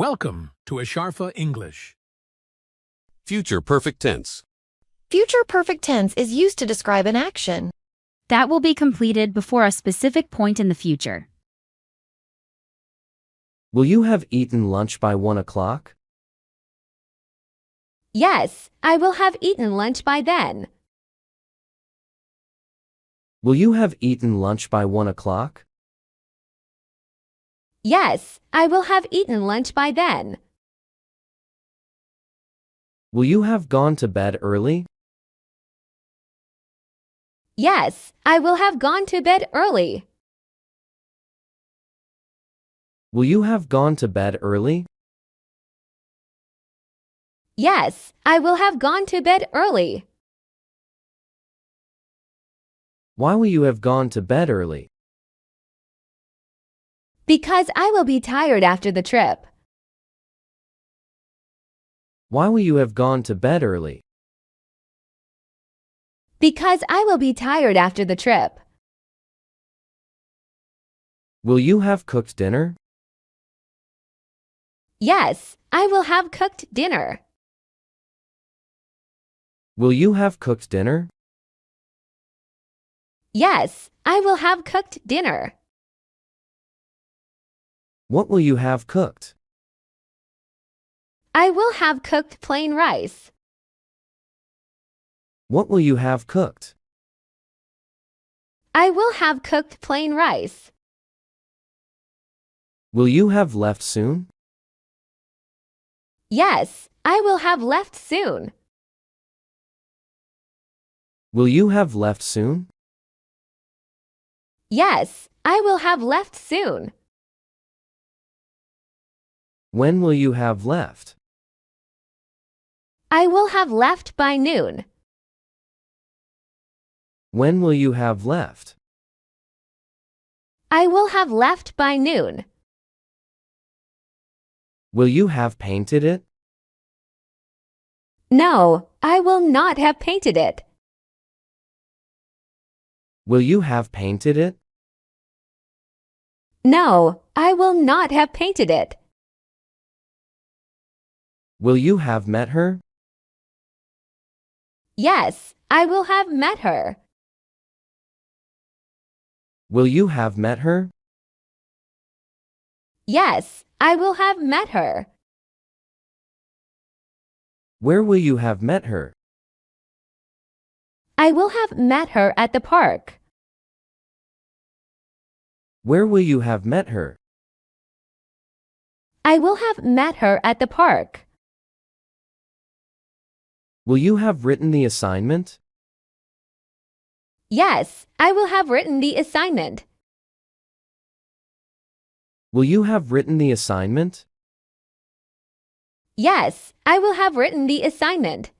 Welcome to Esharfa English. Future perfect tense. Future perfect tense is used to describe an action that will be completed before a specific point in the future. Will you have eaten lunch by 1 o'clock? Yes, I will have eaten lunch by then. Will you have eaten lunch by 1 o'clock? Yes, I will have eaten lunch by then. Will you have gone to bed early? Yes, I will have gone to bed early. Will you have gone to bed early? Yes, I will have gone to bed early. Why will you have gone to bed early? Because I will be tired after the trip. Why will you have gone to bed early? Because I will be tired after the trip. Will you have cooked dinner? Yes, I will have cooked dinner. Will you have cooked dinner? Yes, I will have cooked dinner. What will you have cooked? I will have cooked plain rice. What will you have cooked? I will have cooked plain rice. Will you have left soon? Yes, I will have left soon. Will you have left soon? Yes, I will have left soon. When will you have left? I will have left by noon. When will you have left? I will have left by noon. Will you have painted it? No, I will not have painted it. Will you have painted it? No, I will not have painted it. Will you have met her? Yes, I will have met her. Will you have met her? Yes, I will have met her. Where will you have met her? I will have met her at the park. Where will you have met her? I will have met her at the park. Will you have written the assignment? Yes, I will have written the assignment. Will you have written the assignment? Yes, I will have written the assignment.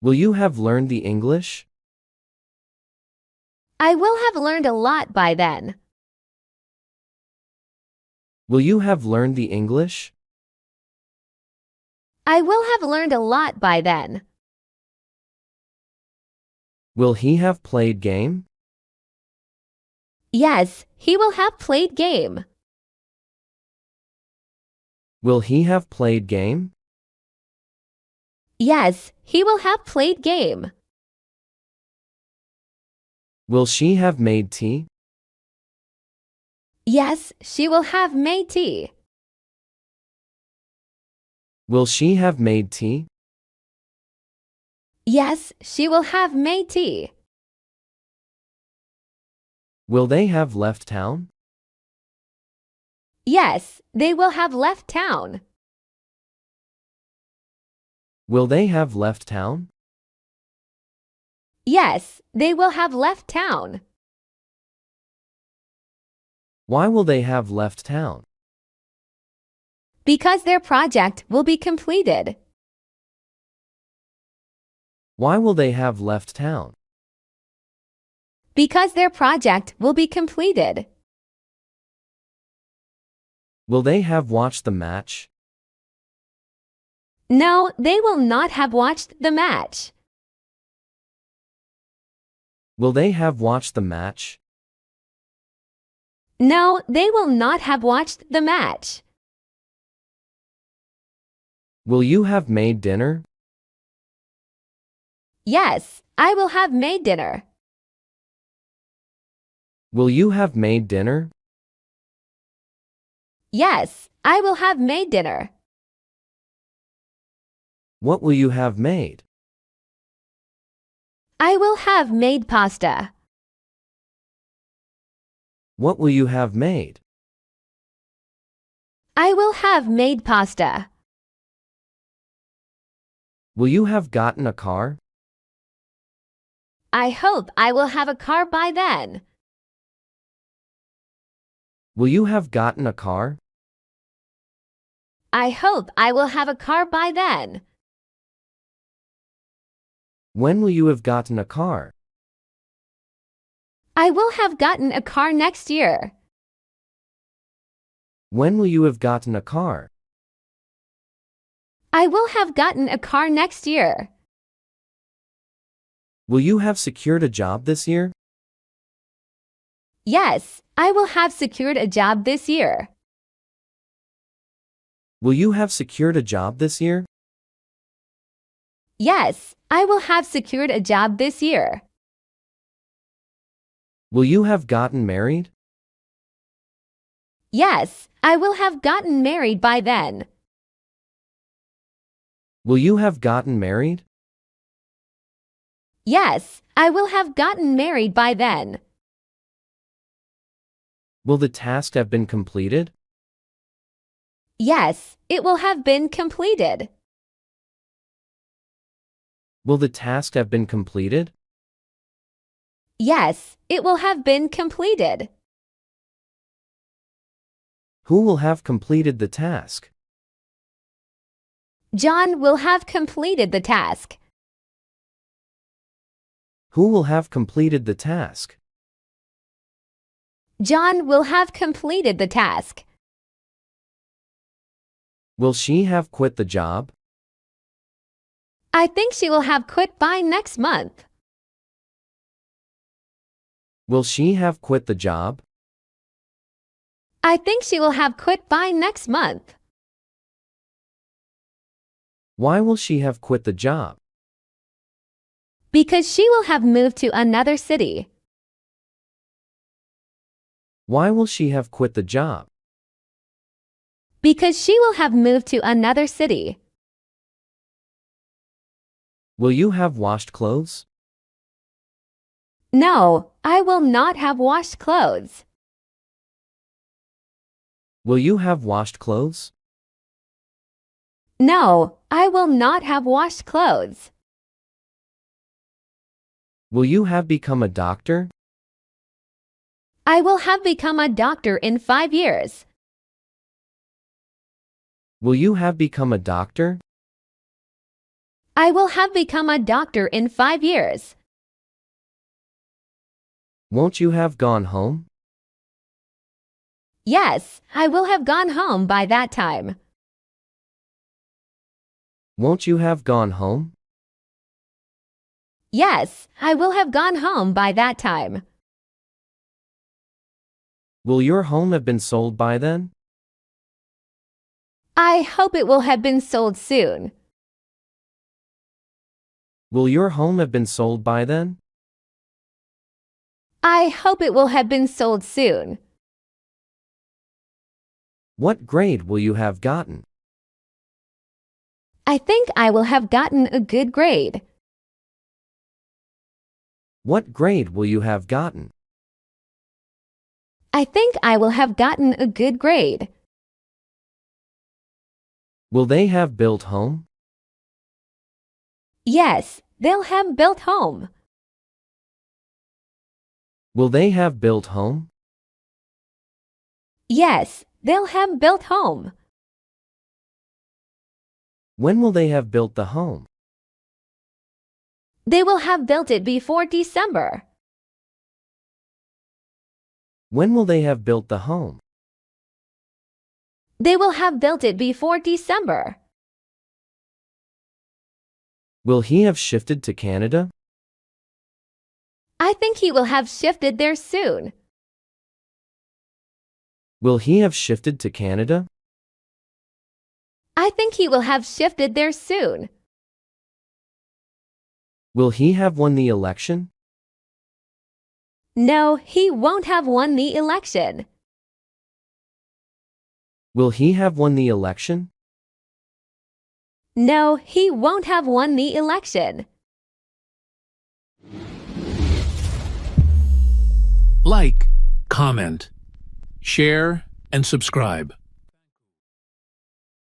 Will you have learned the English? I will have learned a lot by then. Will you have learned the English? I will have learned a lot by then. Will he have played game? Yes, he will have played game. Will he have played game? Yes, he will have played game. Will she have made tea? Yes, she will have made tea. Will she have made tea? Yes, she will have made tea. Will they have left town? Yes, they will have left town. Will they have left town? Yes, they will have left town. Why will they have left town? Because their project will be completed. Why will they have left town? Because their project will be completed. Will they have watched the match? No, they will not have watched the match. Will they have watched the match? No, they will not have watched the match. Will you have made dinner? Yes, I will have made dinner. Will you have made dinner? Yes, I will have made dinner. What will you have made? I will have made pasta. What will you have made? I will have made pasta. Will you have gotten a car? I hope I will have a car by then. Will you have gotten a car? I hope I will have a car by then. When will you have gotten a car? I will have gotten a car next year. When will you have gotten a car? I will have gotten a car next year. Will you have secured a job this year? Yes, I will have secured a job this year. Will you have secured a job this year? Yes, I will have secured a job this year. Will you have gotten married? Yes, I will have gotten married by then. Will you have gotten married? Yes, I will have gotten married by then. Will the task have been completed? Yes, it will have been completed. Will the task have been completed? Yes, it will have been completed. Who will have completed the task? John will have completed the task. Who will have completed the task? John will have completed the task. Will she have quit the job? I think she will have quit by next month. Will she have quit the job? I think she will have quit by next month. Why will she have quit the job? Because she will have moved to another city. Why will she have quit the job? Because she will have moved to another city. Will you have washed clothes? No, I will not have washed clothes. Will you have washed clothes? No, I will not have washed clothes. Will you have become a doctor? I will have become a doctor in 5 years. Will you have become a doctor? I will have become a doctor in 5 years. Won't you have gone home? Yes, I will have gone home by that time. Won't you have gone home? Yes, I will have gone home by that time. Will your home have been sold by then? I hope it will have been sold soon. Will your home have been sold by then? I hope it will have been sold soon. What grade will you have gotten? I think I will have gotten a good grade. What grade will you have gotten? I think I will have gotten a good grade. Will they have built home? Yes, they'll have built home. Will they have built home? Yes, they'll have built home. When will they have built the home? They will have built it before December. When will they have built the home? They will have built it before December. Will he have shifted to Canada? I think he will have shifted there soon. Will he have shifted to Canada? I think he will have shifted there soon. Will he have won the election? No, he won't have won the election. Will he have won the election? No, he won't have won the election. Like, comment, share, and subscribe.